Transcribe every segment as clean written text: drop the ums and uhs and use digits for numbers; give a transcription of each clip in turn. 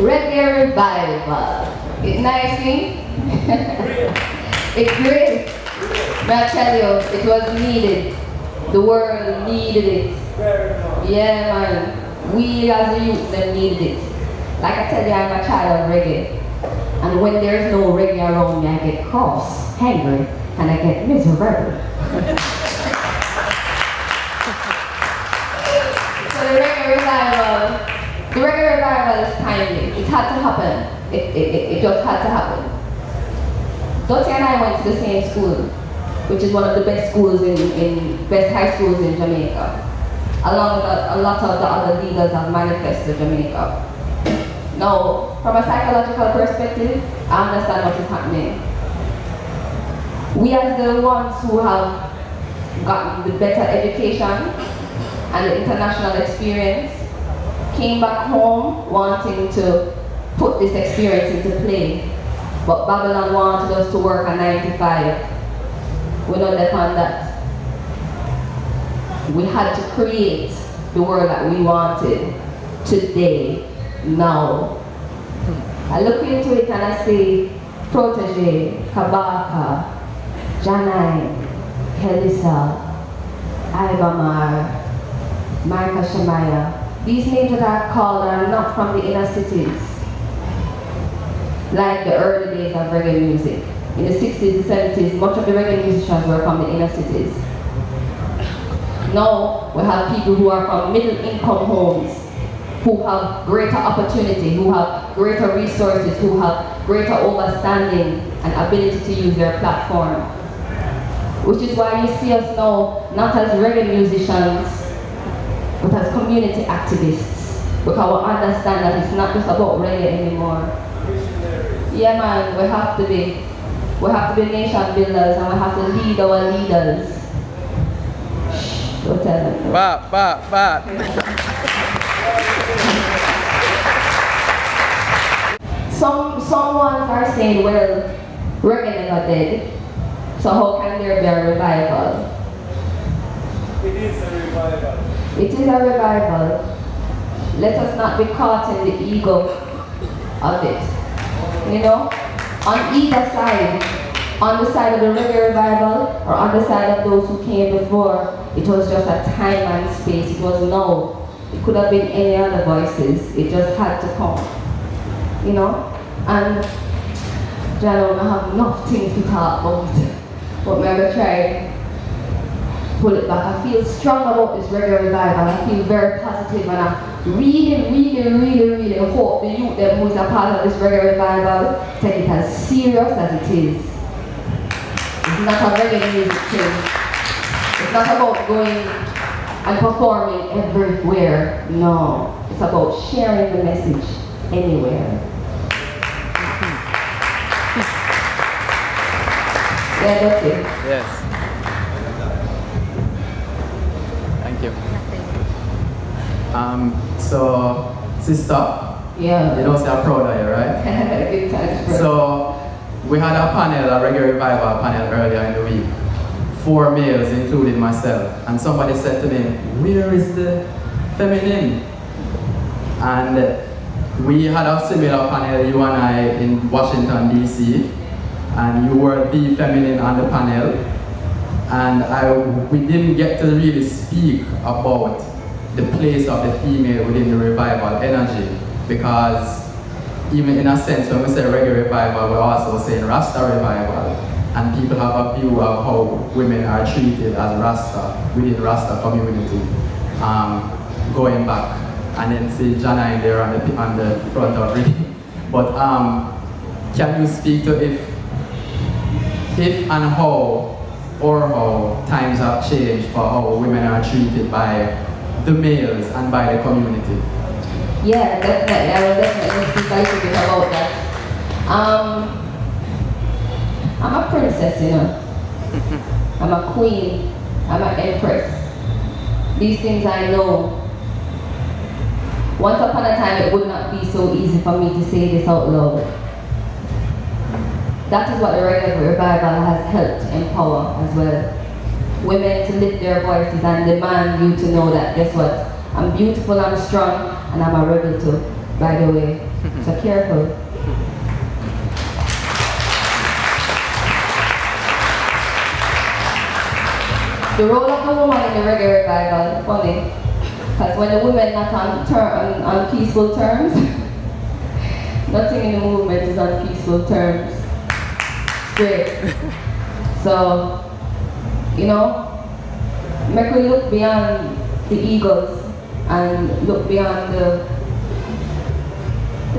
Reggae Revival. It's nice, eh? It's great. May I tell you, it was needed. The world needed it. Yeah, man. We as a youth, them needed it. Like I tell you, I'm a child of reggae. And when there's no reggae around me, I get cross, angry, and I get miserable. So the Reggae Revival is timely. It had to happen. It just had to happen. Dutty and I went to the same school, which is one of the best schools best high schools in Jamaica, along with a lot of the other leaders of Manifesto Jamaica. Now, from a psychological perspective, I understand what is happening. We as the ones who have gotten the better education and the international experience came back home wanting to put this experience into play. But Babylon wanted us to work a 9 to 5. We're not upon that. We had to create the world that we wanted today, now. I look into it and I see Protege, Kabaka, Janai, Kelisa, Ibamar, Marka Shemaya. These names that are called are not from the inner cities, like the early days of reggae music. In the 60s and 70s, much of the reggae musicians were from the inner cities. Now, we have people who are from middle income homes, who have greater opportunity, who have greater resources, who have greater understanding and ability to use their platform. Which is why you see us now, not as reggae musicians, but as community activists. Because we understand that it's not just about reggae anymore. Yeah, man, we have to be. We have to be nation builders and we have to lead our leaders. Shh, don't tell them. Some ones are saying, well, reggae never dead, so how can there be a revival? It is a revival. It is a revival. Let us not be caught in the ego of it. You know, on either side, on the side of the Reggae Revival or on the side of those who came before, it was just a time and space. It was no. It could have been any other voices. It just had to come. You know? And Jano, I have enough things to talk about, but I'm going to try pull it back. I feel strong about this Reggae Revival. I feel very positive, and I really hope the youth them who is a part of this Reggae Revival take it as serious as it is. It's not a reggae music thing. It's not about going and performing everywhere. No. It's about sharing the message anywhere. Yeah, that's it. Yes. Thank you. So, sister, yeah. You know, say I'm proud of you, right? Good times, bro. So, we had a panel, a Reggae Revival panel earlier in the week. 4 males, including myself. And somebody said to me, where is the feminine? And we had a similar panel, you and I, in Washington, D.C. And you were the feminine on the panel. And we didn't get to really speak about the place of the female within the revival energy, because even in a sense, when we say Reggae Revival, we're also saying RasTa Revival, and people have a view of how women are treated as RasTa within RasTa community, going back, and then see Jana in there on the front of it. But can you speak to if and how or how times have changed for how women are treated by the males and by the community? Yeah, definitely. I will definitely speak a little bit about that. I'm a princess, you know. I'm a queen. I'm an empress. These things I know. Once upon a time, it would not be so easy for me to say this out loud. That is what the Reggae Revival has helped empower as well. Women to lift their voices and demand you to know that, guess what? I'm beautiful, I'm strong, and I'm a rebel too, by the way. So careful. The role of the woman in the Reggae Revival, funny, because when the women not on peaceful terms, nothing in the movement is on peaceful terms. Straight. So, you know, make we look beyond the egos and look beyond the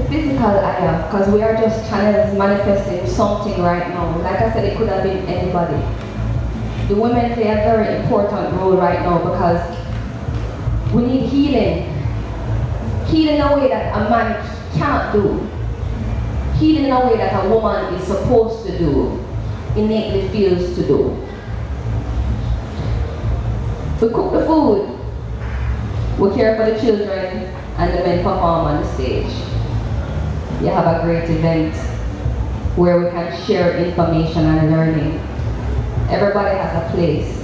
physical area, because we are just channels manifesting something right now. Like I said, it could have been anybody. The women play a very important role right now because we need healing. Healing in a way that a man cannot do. Healing in a way that a woman is supposed to do, innately feels to do. We cook the food, we care for the children, and the men perform on the stage. You have a great event where we can share information and learning. Everybody has a place.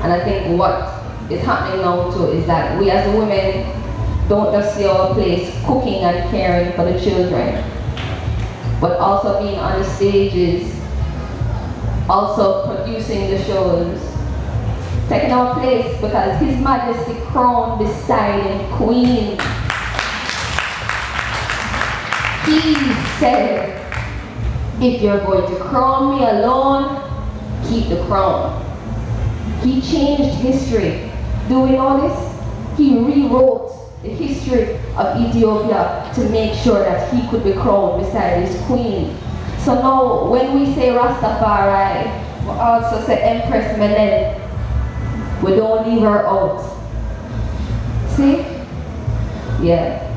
And I think what is happening now too is that we as women don't just see our place cooking and caring for the children, but also being on the stages, also producing the shows, taking our place because His Majesty crowned beside Him Queen. He said, if you're going to crown me alone, keep the crown. He changed history. Do we know this? He rewrote the history of Ethiopia to make sure that he could be crowned beside his queen. So now, when we say Rastafari, we also say Empress Menen. We don't leave her out. See? Yeah.